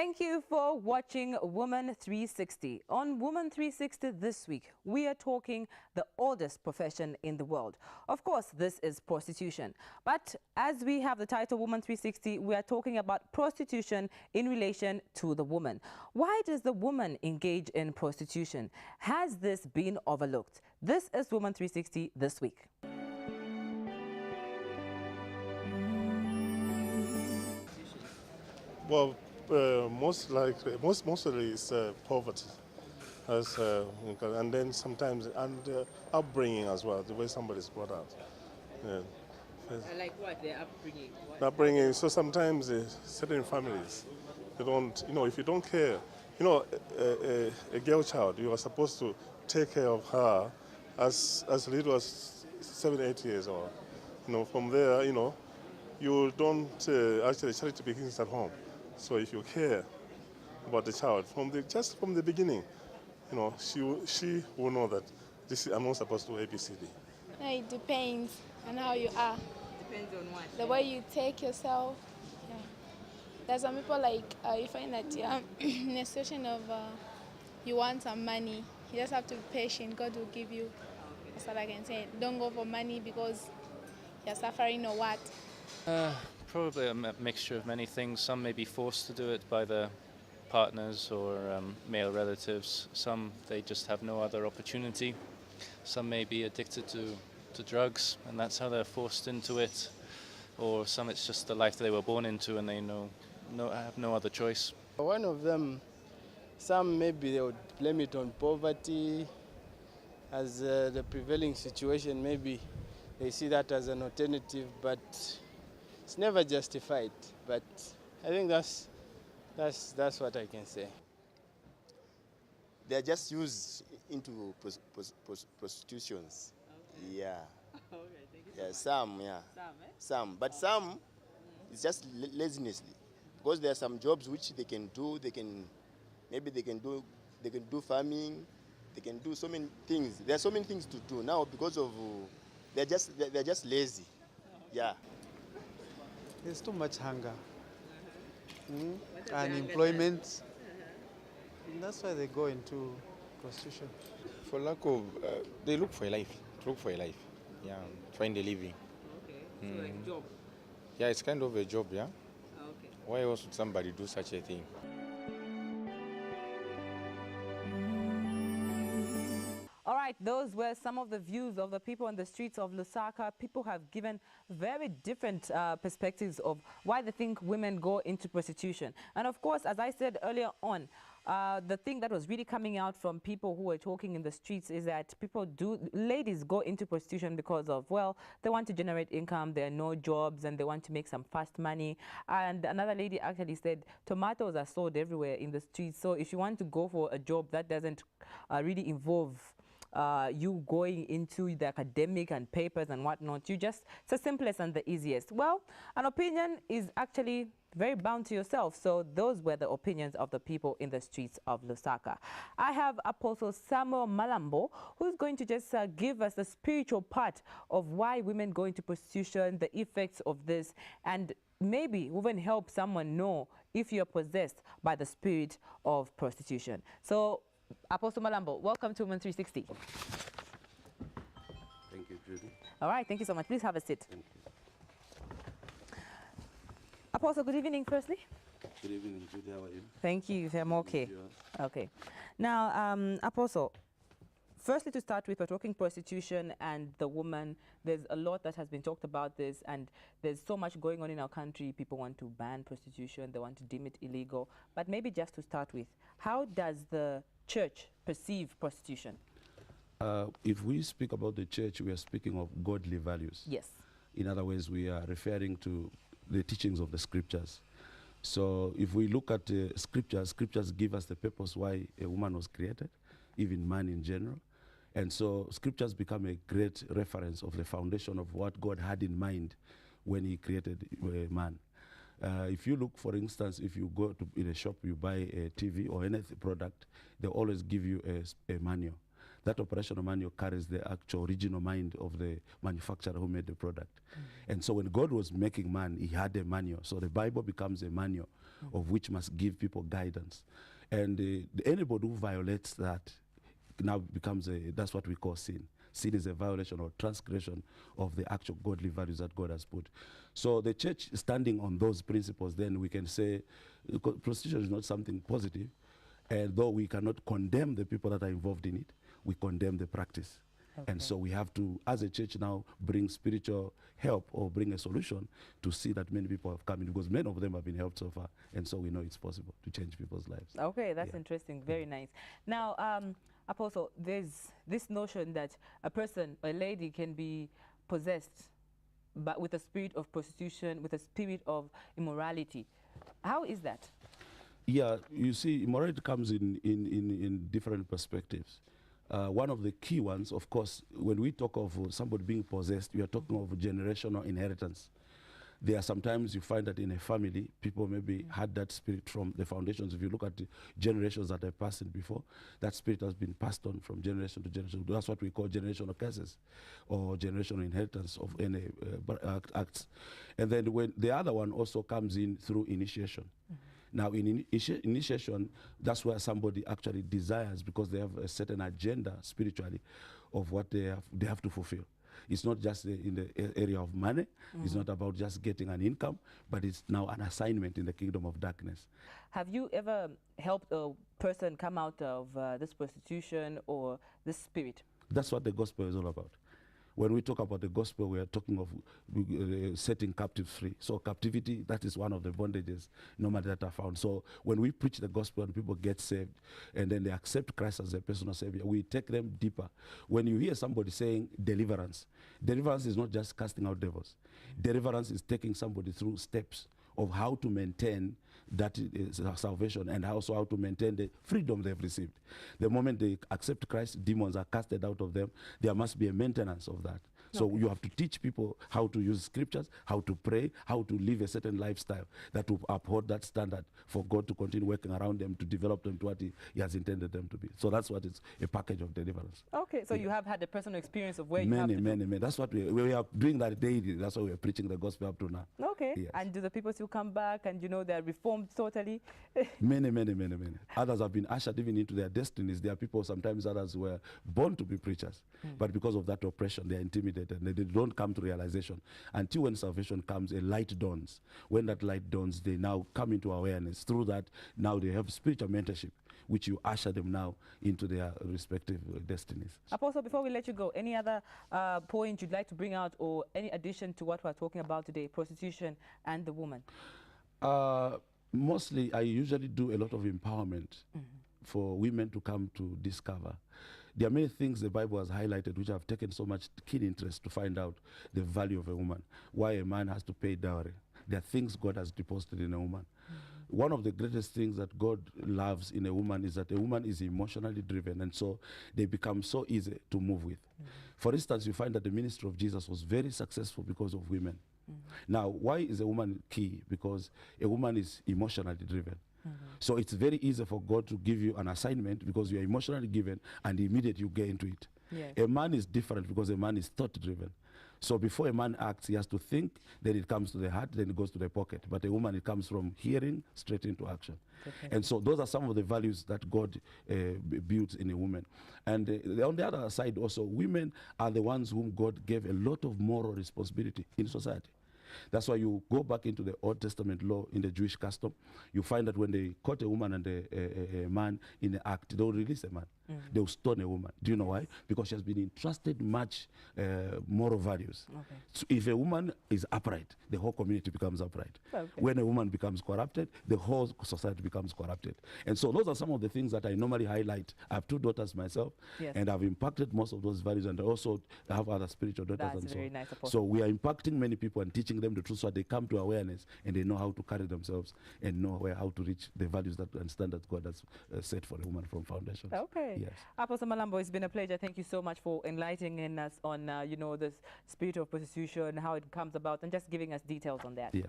Thank you for watching Woman 360. On Woman 360 this week, we are talking the oldest profession in the world. Of course, this is prostitution. But as we have the title Woman 360, we are talking about prostitution in relation to the woman. Why does the woman engage in prostitution? Has this been overlooked? This is Woman 360 this week. Well, mostly it's poverty, and then sometimes upbringing as well, the way somebody's brought up. Yeah. Like what? Their upbringing? Upbringing. So sometimes certain families, they don't. If you don't care, a girl child, you are supposed to take care of her as little as 7, 8 years old. From there, you don't actually charity begins at home. So if you care about the child just from the beginning, she will know that I'm not supposed to do ABCD. It depends on how you are. Depends on what? The way you take yourself. Yeah. There's some people you find that you're in a situation of you want some money. You just have to be patient. God will give you. That's what I can say. Don't go for money because you're suffering or what. Probably a mixture of many things. Some may be forced to do it by their partners or male relatives. Some, they just have no other opportunity. Some may be addicted to drugs, and that's how they're forced into it. Or some, it's just the life they were born into and they have no other choice. One of them, some maybe they would blame it on poverty as the prevailing situation. Maybe they see that as an alternative, but it's never justified. But I think that's what I can say. They're just used into prostitutions. Okay. Yeah. Okay, thank you. Yeah, some, yeah. Some, but some, it's just laziness, because there are some jobs which they can do. They can do farming. They can do so many things. There are so many things to do now because of they're just lazy. Yeah. There's too much hunger, unemployment. That's why they go into prostitution. For lack of, they look for a life. Yeah, find a living. Okay, so like job. Yeah, it's kind of a job, yeah. Okay. Why else would somebody do such a thing? All right, those were some of the views of the people on the streets of Lusaka. People have given very different perspectives of why they think women go into prostitution. And of course, as I said earlier on, the thing that was really coming out from people who were talking in the streets is that ladies go into prostitution because of, well, they want to generate income, there are no jobs, and they want to make some fast money. And another lady actually said tomatoes are sold everywhere in the streets. So if you want to go for a job that doesn't really involve you going into the academic and papers and whatnot, it's the simplest and the easiest. Well, an opinion is actually very bound to yourself. So those were the opinions of the people in the streets of Lusaka. I have Apostle Samuel Malambo, who's going to just give us the spiritual part of why women go into prostitution, the effects of this, and maybe even help someone know if you're possessed by the spirit of prostitution. So, Apostle Malambo, welcome to Women 360. Thank you, Judy. All right, thank you so much. Please have a seat. Thank you. Apostle, good evening, firstly. Good evening, Judy. How are you? Thank you. I'm okay. Okay. Now, Apostle, firstly to start with, we're talking prostitution and the woman. There's a lot that has been talked about this, and there's so much going on in our country. People want to ban prostitution. They want to deem it illegal. But maybe just to start with, how does the church perceive prostitution? If we speak about the church, we are speaking of godly values. Yes. In other words, we are referring to the teachings of the scriptures. So if we look at scriptures give us the purpose why a woman was created, even man in general. And so scriptures become a great reference of the foundation of what God had in mind when he created man. If you look, for instance, if you go in a shop, you buy a TV or any product, they always give you a manual. That operational manual carries the actual original mind of the manufacturer who made the product. And so when God was making man, he had a manual. So the Bible becomes a manual of which must give people guidance. And anybody who violates that now becomes that's what we call sin. Sin is a violation or transgression of the actual godly values that God has put. So the church standing on those principles, then we can say prostitution is not something positive, and though we cannot condemn the people that are involved in it, we condemn the practice. Okay. And so we have to, as a church now, bring spiritual help or bring a solution to see that many people have come in, because many of them have been helped so far, and so we know it's possible to change people's lives. Okay, that's Yeah. interesting. Very nice. Now, Apostle, there's this notion that a person, a lady, can be possessed but with a spirit of prostitution, with a spirit of immorality. How is that? Yeah, you see, immorality comes in different perspectives. One of the key ones, of course, when we talk of somebody being possessed, we are talking of generational inheritance. There are sometimes you find that in a family, people maybe had that spirit from the foundations. If you look at the generations that have passed before, that spirit has been passed on from generation to generation. That's what we call generational curses or generational inheritance of any acts. And then when the other one also comes in through initiation. Now, in initiation, that's where somebody actually desires, because they have a certain agenda spiritually of what they have to fulfill. It's not just in the area of money. It's not about just getting an income, but it's now an assignment in the kingdom of darkness. Have you ever helped a person come out of this prostitution or this spirit? That's what the gospel is all about. When we talk about the gospel, we are talking of setting captives free. So captivity, that is one of the bondages normally that are found. So when we preach the gospel and people get saved and then they accept Christ as their personal savior, we take them deeper. When you hear somebody saying deliverance, deliverance is not just casting out devils. Deliverance is taking somebody through steps of how to maintain that salvation and also how to maintain the freedom they've received. The moment they accept Christ, demons are casted out of them. There must be a maintenance of that. So you have to teach people how to use scriptures, how to pray, how to live a certain lifestyle that will uphold that standard for God to continue working around them to develop them to what he has intended them to be. So that's what is a package of deliverance. Okay, so you have had a personal experience of where you Many, have to many. That's what we are doing that daily. That's why we are preaching the gospel up to now. Okay, Yes. and do the people still come back and, you know, they're reformed totally? Many. Others have been ushered even into their destinies. There are people, sometimes others were born to be preachers, but because of that oppression, they are intimidated and they don't come to realization until when salvation comes, a light dawns. When that light dawns, they now come into awareness. Through that, now they have spiritual mentorship, which you usher them now into their respective destinies. Apostle, before we let you go, any other point you'd like to bring out or any addition to what we're talking about today, prostitution and the woman? Mostly, I usually do a lot of empowerment for women to come to discover. There are many things the Bible has highlighted which have taken so much keen interest to find out the value of a woman, why a man has to pay dowry. There are things God has deposited in a woman. One of the greatest things that God loves in a woman is that a woman is emotionally driven, and so they become so easy to move with. For instance, you find that the ministry of Jesus was very successful because of women. Now, why is a woman key? Because a woman is emotionally driven. So it's very easy for God to give you an assignment because you are emotionally given and immediately you get into it. Yes. A man is different because a man is thought driven. So before a man acts, he has to think, then it comes to the heart, then it goes to the pocket. But a woman, it comes from hearing straight into action. Definitely. And so those are some of the values that God builds in a woman. And on the other side also, women are the ones whom God gave a lot of moral responsibility in society. That's why you go back into the Old Testament law in the Jewish custom, you find that when they caught a woman and a man in the act, they'll release a man. They'll stone a woman. Do you know why? Because she has been entrusted much moral values. Okay. So if a woman is upright, the whole community becomes upright. Okay. When a woman becomes corrupted, the whole society becomes corrupted. And so those are some of the things that I normally highlight. I have 2 daughters myself, Yes. and I've impacted most of those values, and I also have other spiritual daughters. That's and so very on. nice, Apostle. So we are impacting many people and teaching them the truth so that they come to awareness and they know how to carry themselves and know how to reach the values that and standards God has set for a woman from foundations. Okay. Yes. Apostle Malambo, it's been a pleasure. Thank you so much for enlightening us on, you know, this spirit of prostitution, how it comes about, and just giving us details on that. Yeah.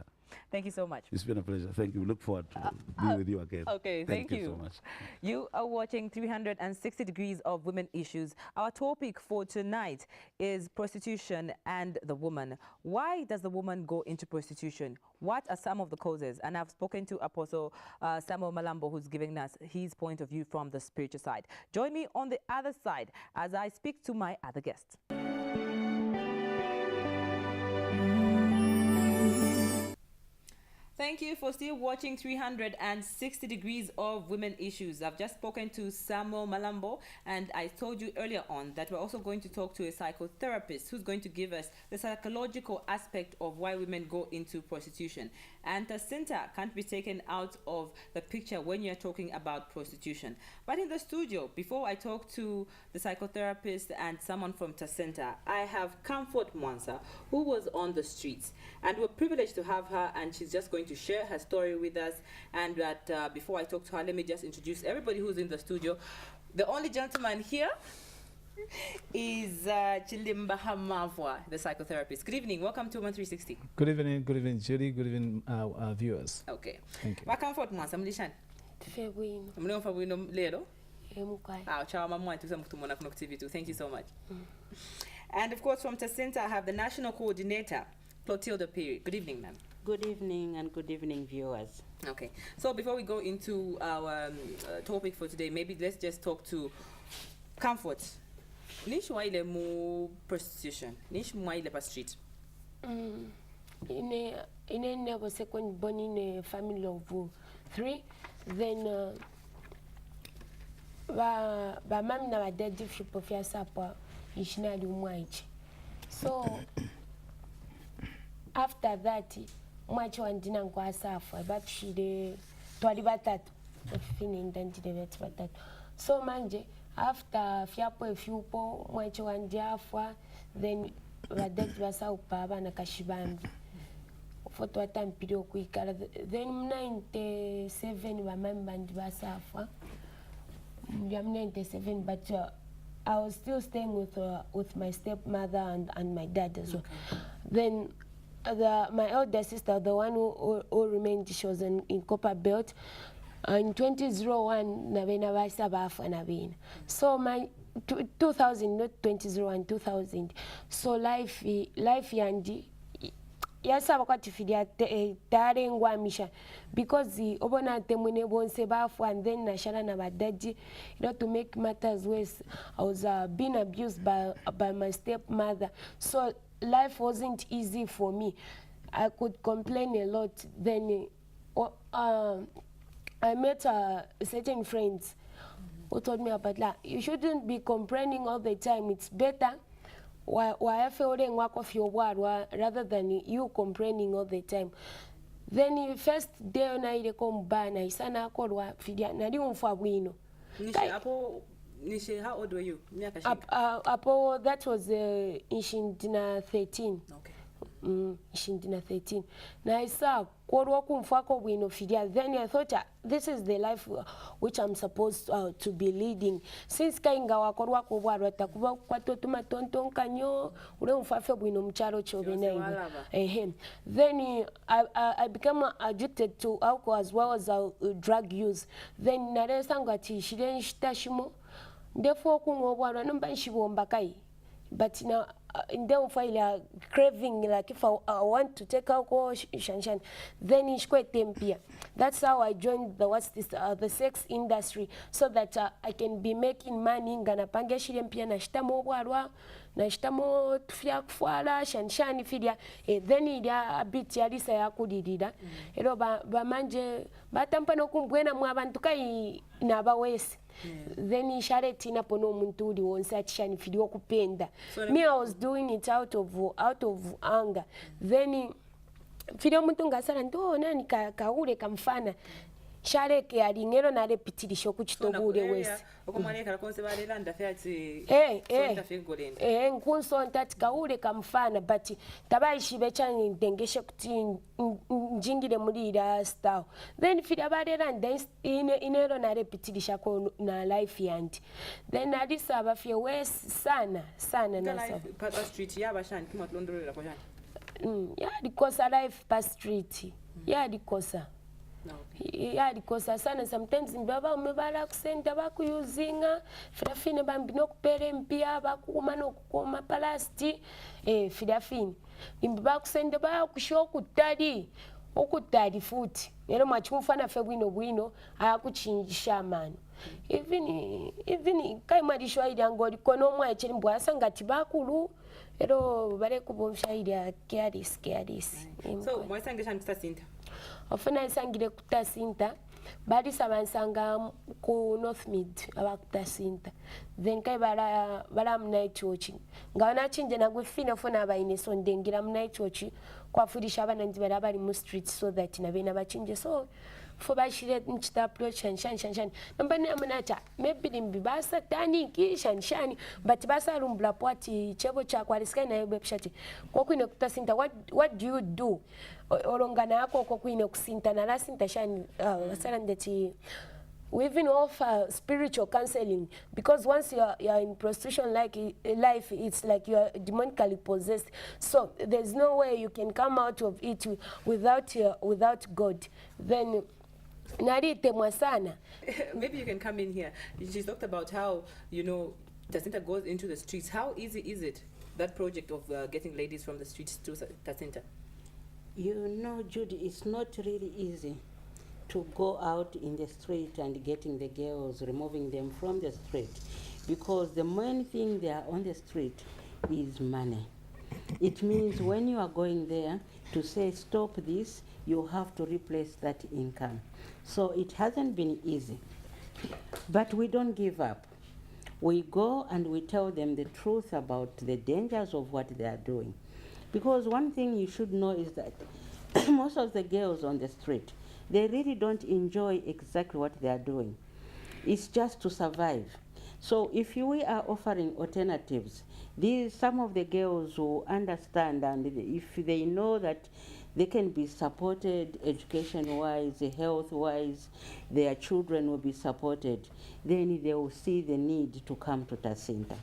Thank you so much. It's been a pleasure. Thank you. Look forward to being with you again. Okay, thank you so much. You are watching 360 Degrees of Women Issues. Our topic for tonight is prostitution and the woman. Why does the woman go into prostitution? What are some of the causes? And I've spoken to Apostle Samuel Malambo, who's giving us his point of view from the spiritual side. Join me on the other side as I speak to my other guest. Thank you for still watching 360 Degrees of Women Issues. I've just spoken to Samuel Malambo, and I told you earlier on that we're also going to talk to a psychotherapist who's going to give us the psychological aspect of why women go into prostitution. And Jacinta can't be taken out of the picture when you're talking about prostitution. But in the studio, before I talk to the psychotherapist and someone from Jacinta, I have Comfort Mwansa, who was on the streets. And we're privileged to have her, and she's just going to share her story with us. And that before I talk to her, let me just introduce everybody who's in the studio. The only gentleman here is Chilimba Hamavwa, the psychotherapist. Good evening. Welcome to 1360. Good evening, Judy. Good evening, viewers. Okay. Thank you. Welcome for Mwansa. Mlishan. Mlio Fabuino lero. Chawa Mwantu Samtumona Knock TV too. Thank you so much. And of course, from Jacinta, I have the national coordinator, Clotilde Perry. Good evening, ma'am. Good evening and good evening, viewers. Okay. So before we go into our topic for today, maybe let's just talk to Comfort. Nish waile mu prostitution. Nish waile pa street. In a was second born in a family of 3. Then ba mam na dead if pofia sapa ishina di mwaichi. So after that mwachi wandina nkwa safa but she de twali batatu fini ndanti de batatu. So manje after fiapo efiupo mwachi wandiafwa then badeti basa upaba na kashibambi foto watampiri okuikala then 97 bamamba ndi basafwa ya 97 but I was still staying with my stepmother and my dad as well. Then my elder sister, the one who remained, she was in Copper Belt. In 2001, nabena basa bafa nabena. So my 2000, not 2001, 2000. So life yandi. Yasa wakati fidia tare ngwa misha because obona temune bonse bafu and then nashana na badaji, to make matters worse, I was being abused by my stepmother. So life wasn't easy for me. I could complain a lot. Then I met certain friends who told me about that. You shouldn't be complaining all the time. It's better rather than you complaining all the time. Then the first day on I come back, I said, "I called what fidia na di umfa bwino." How old were you? Apo that was in Shindina 13. Okay. Shindina 13. Na I saw kodwa kumfako bwino fidia. Then I thought this is the life which I'm supposed to be leading. Since kainga wakorwa kubwarwa takuba kwatotuma tonton kanyo ule umfafe bwino mcharo chobe. Then I became addicted to alcohol as well as drug use. Then naresanga ti shiren shitashimo. Therefore kungobwarwa numba nshibomba kai. But now in them file craving, like if I want to take alcohol, then it's quite tempia. That's how I joined the sex industry, so that I can be making money. Gana pange shirempia na shitamo warwa, na shitamo tufia kufala, shanshani fidia. Then idia a bit yalisa ya kudidida. Ero ba manje batampano kumbwena mwabantuka inaba wesi. Then he shared tina pono muntudi wonse atishani fidio kupenda. Me, I was doing it out of anger. Then fidio muntunga sana ndo nani kaule kamfana. Share ke alingero na repetilisho kuchitobule wese. Okomaneka konse balelanda fati. Nkunso ntati kaule kamfana but tabayishi bechani ndengeshe kuti njingire mulira style. Then fidia balelanda inero na repetilisha ko na life yandi. Then alisaba fye wese sana na life pa street yaba shani kimatlondorera ko shani. Yeah, because I live past street. yalikosa yalikosa sana. Sometimes mbaba umebala kusenda bakuyuzinga firafine bambi nokupera mpya bakuma nokukoma palasti firafine imba kusenda bakushoku tadi okutali futhi lero mwachimufana fe bwino ayakuchinjisha amano even kai mwadishwa ili angoli kono mwa echeli mbwa sangati bakulu lero bare kubomsha ili careless so mwasangisha nkusasinta ofuna isangire kutasinta bali sabansanga ku North Mid abakutasinta then kai bara mnight church ngawana chinje nagwifina funa abaine so ndengira mnight church kwafurisha abana ndi bari mu street so that nabena bachinje so fo bashire nchita approach shan nambani amanata maybe limbi basa tani ki shan but basa rumbla pwati chebo cha kwalisika na yebe pshati kokwine kutasinta what do you do olongana yako kokwine kusinta na lasinta shan wasala ndeti we even offer spiritual counseling because once you're in prostitution life, it's like you're demonically possessed. So there's no way you can come out of it without God. Then narite mwasana. Maybe you can come in here. She talked about how Tacinta goes into the streets. How easy is it, that project of getting ladies from the streets to Tacinta? Judy, it's not really easy to go out in the street and getting the girls, removing them from the street, because the main thing they are on the street is money. It means when you are going there to say stop this, you have to replace that income. So it hasn't been easy, but we don't give up. We go and we tell them the truth about the dangers of what they are doing, because one thing you should know is that most of the girls on the street, they really don't enjoy exactly what they are doing. It's just to survive. So if we are offering alternatives, some of the girls who understand, and if they know that they can be supported education-wise, health-wise, their children will be supported, then they will see the need to come to Tacinta.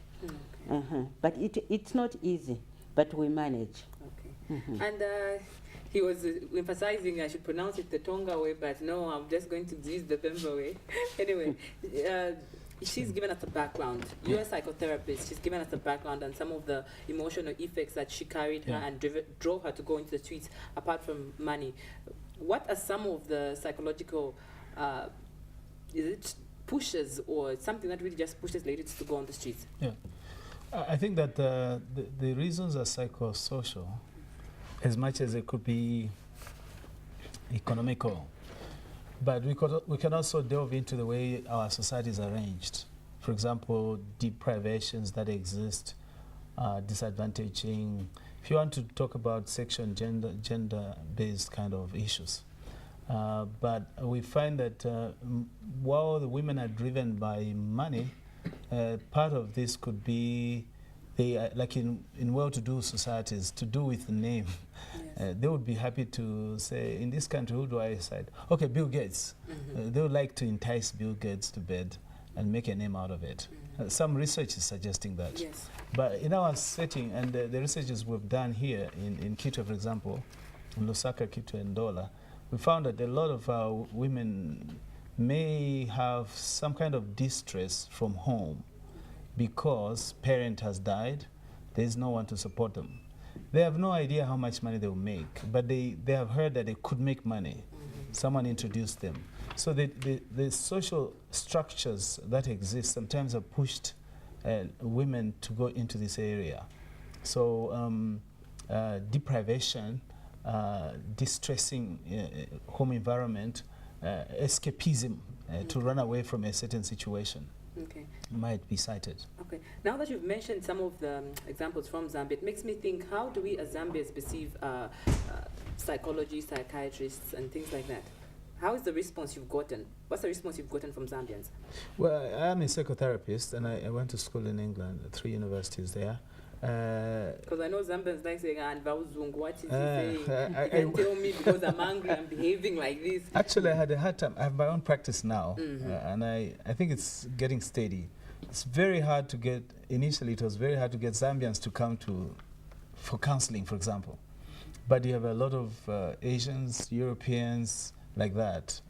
Okay. But it's not easy, but we manage. Okay. And he was emphasizing I should pronounce it the Tonga way, but no, I'm just going to use the Bemba way. Anyway, she's given us a background. You're a psychotherapist. She's given us a background on some of the emotional effects that she carried her and drove her to go into the streets, apart from money. What are some of the psychological, is it pushes or something that really just pushes ladies to go on the streets? Yeah. I think that the reasons are psychosocial, as much as it could be economical. But we can also delve into the way our society is arranged. For example, deprivations that exist, disadvantaging. If you want to talk about sexual and gender-based kind of issues. But we find that while the women are driven by money, part of this could be like in well-to-do societies, to do with the name. Yes. They would be happy to say, in this country, who do I decide? Okay, Bill Gates. They would like to entice Bill Gates to bed and make a name out of it. Some research is suggesting that. Yes. But in our setting, and the researches we've done here in Quito, for example, in Lusaka, Quito, and Ndola, we found that a lot of our women may have some kind of distress from home because parent has died, there's no one to support them. They have no idea how much money they will make, but they have heard that they could make money. Someone introduced them. So the social structures that exist sometimes have pushed women to go into this area. So deprivation, distressing home environment, escapism to run away from a certain situation. Okay. Might be cited. Okay. Now that you've mentioned some of the examples from Zambia, it makes me think, how do we as Zambians perceive psychology, psychiatrists, and things like that? How is the response you've gotten? What's the response you've gotten from Zambians? Well, I'm a psychotherapist, and I went to school in England, 3 universities there. Because I know Zambians like saying, what is he saying? You can tell me because I'm angry, I'm behaving like this. Actually, I had a hard time. I have my own practice now, and I think it's getting steady. It's very hard to get, initially it was very hard to get Zambians to come for counseling, for example. but you have a lot of Asians, Europeans, like that.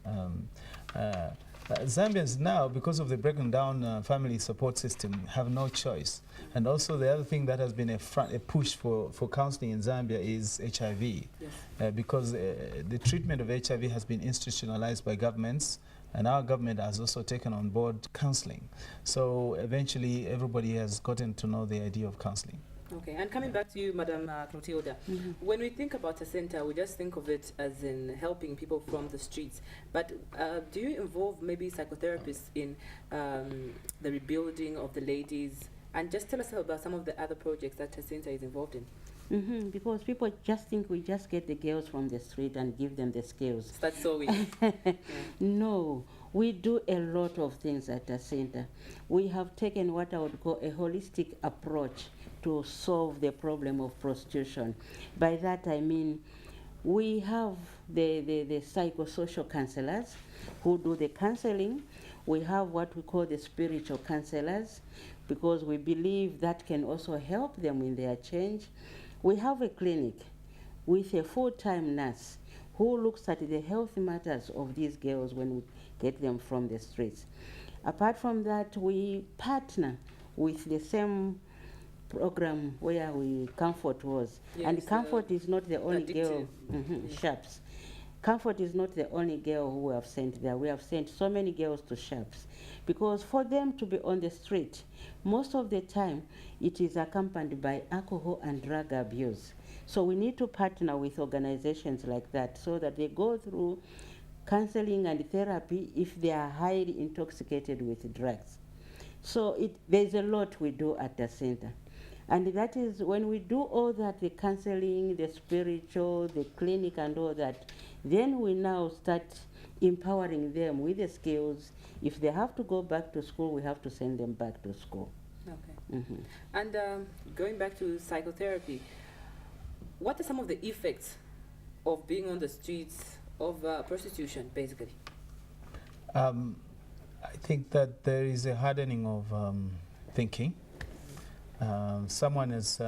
Zambians now, because of the breaking down family support system, have no choice. And also the other thing that has been a push for counseling in Zambia is HIV. Yes. Because the treatment of HIV has been institutionalized by governments, and our government has also taken on board counseling. So eventually everybody has gotten to know the idea of counseling. Okay, and coming back to you, Madam Clotilda, when we think about a center, we just think of it as in helping people from the streets. But do you involve maybe psychotherapists in the rebuilding of the ladies? And just tell us about some of the other projects that the center is involved in. Because people just think we just get the girls from the street and give them the skills. That's so weird. No, we do a lot of things at the center. We have taken what I would call a holistic approach to solve the problem of prostitution. By that I mean we have the psychosocial counselors who do the counseling. We have what we call the spiritual counselors, because we believe that can also help them in their change. We have a clinic with a full-time nurse who looks at the health matters of these girls when we get them from the streets. Apart from that, we partner with the same program where Comfort was. Yes, and Comfort is not the only girl, Sharps. Comfort is not the only girl who we have sent there. We have sent so many girls to Sharps, because for them to be on the street, most of the time it is accompanied by alcohol and drug abuse. So we need to partner with organizations like that so that they go through counseling and therapy if they are highly intoxicated with drugs. So there's a lot we do at the center. And that is when we do all that, the counseling, the spiritual, the clinic and all that, then we now start empowering them with the skills. If they have to go back to school, we have to send them back to school. Okay. And going back to psychotherapy, what are some of the effects of being on the streets of prostitution, basically? I think that there is a hardening of thinking. Someone is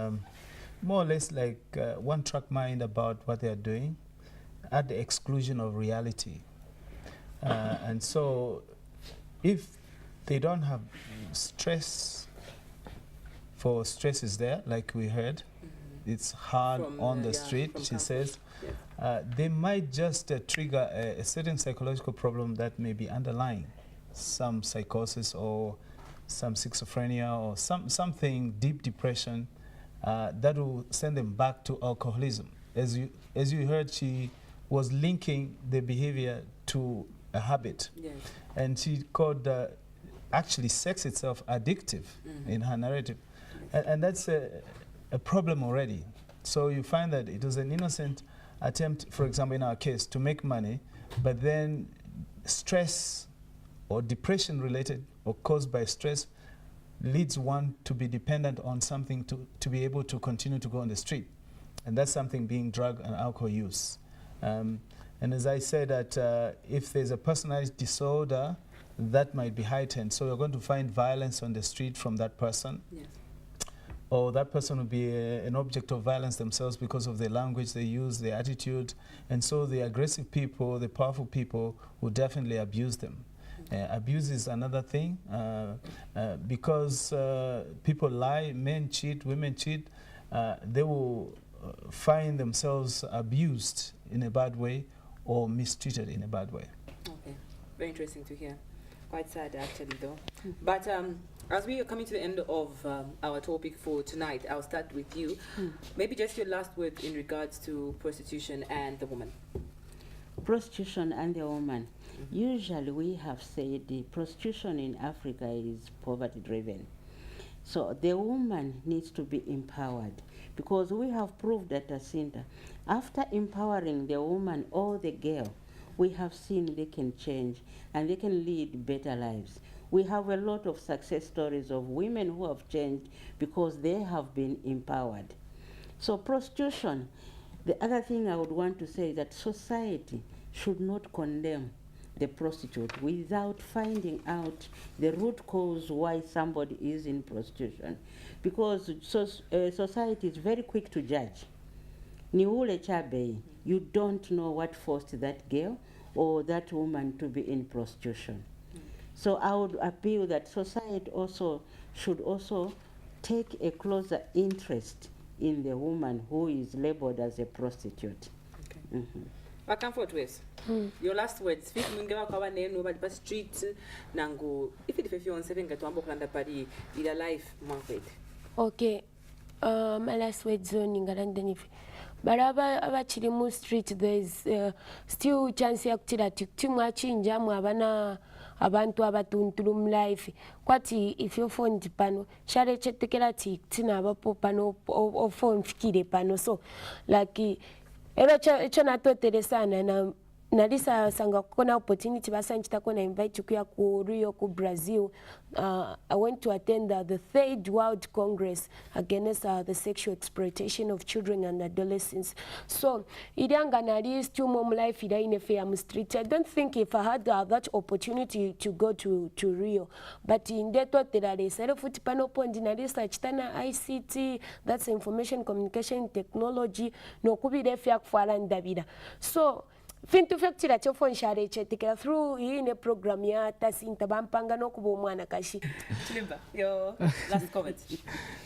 more or less like one-track mind about what they are doing at the exclusion of reality. And so if they don't have stress, for stress is there, like we heard, it's hard on the street, she says, they might just trigger a certain psychological problem that may be underlying some psychosis or some schizophrenia or something, deep depression, that will send them back to alcoholism. As you heard, she was linking the behavior to a habit. Yes. And she called actually sex itself addictive in her narrative. And that's a problem already. So you find that it was an innocent attempt, for example, in our case, to make money, but then stress or depression related or caused by stress leads one to be dependent on something to be able to continue to go on the street. And that's something being drug and alcohol use. And as I said, that if there's a personality disorder, that might be heightened. So you're going to find violence on the street from that person. Yes. Or that person will be an object of violence themselves because of the language they use, their attitude. And so the aggressive people, the powerful people, will definitely abuse them. Abuse is another thing because people lie, men cheat, women cheat. They will find themselves abused in a bad way or mistreated in a bad way. Okay, very interesting to hear. Quite sad actually though. But as we are coming to the end of our topic for tonight, I'll start with you. Maybe just your last word in regards to prostitution and the woman. Prostitution and the woman. Usually we have said the prostitution in Africa is poverty driven. So the woman needs to be empowered, because we have proved at the center, after empowering the woman or the girl, we have seen they can change and they can lead better lives. We have a lot of success stories of women who have changed because they have been empowered. So prostitution, the other thing I would want to say is that society should not condemn the prostitute without finding out the root cause why somebody is in prostitution, because society is very quick to judge. ni ule chabe. You don't know what forced that girl or that woman to be in prostitution. So I would appeal that society also should also take a closer interest in the woman who is labeled as a prostitute. Okay. Comfort ways. Your last words. Fit mungewa kwa neno bali pa street nangu if it fiance venga tuambo kanda pari ila life mwafet. Okay. My last words on ngalanda nifi. Baraba abachiri mu street there is still chance ya kutira timwa chinja mwabana abantu abatuntulu life kwati if your phone pano share chetekera tina abapo pano o phone fikire pano so like echo natotere sana na nalisa sanga kona opportunity basanchita kona invite kuya ku Rio ku Brazil. I went to attend the 3rd World Congress against the sexual exploitation of children and adolescents. So idanga nali still mom life ida in a fair street. I don't think if I had that opportunity to go to Rio, but in that what there is a foot panel point in research tana ICT, that's information communication technology no kubi de fair for Davida. So Fintu factura chofon share chetikera through in a program ya tasinta bampanga no kubo mwana kashi. Chilimba, your last comment.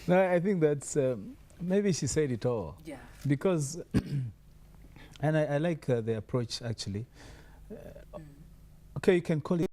No, I think that's maybe she said it all. Yeah. Because and I like the approach actually. Okay, you can call it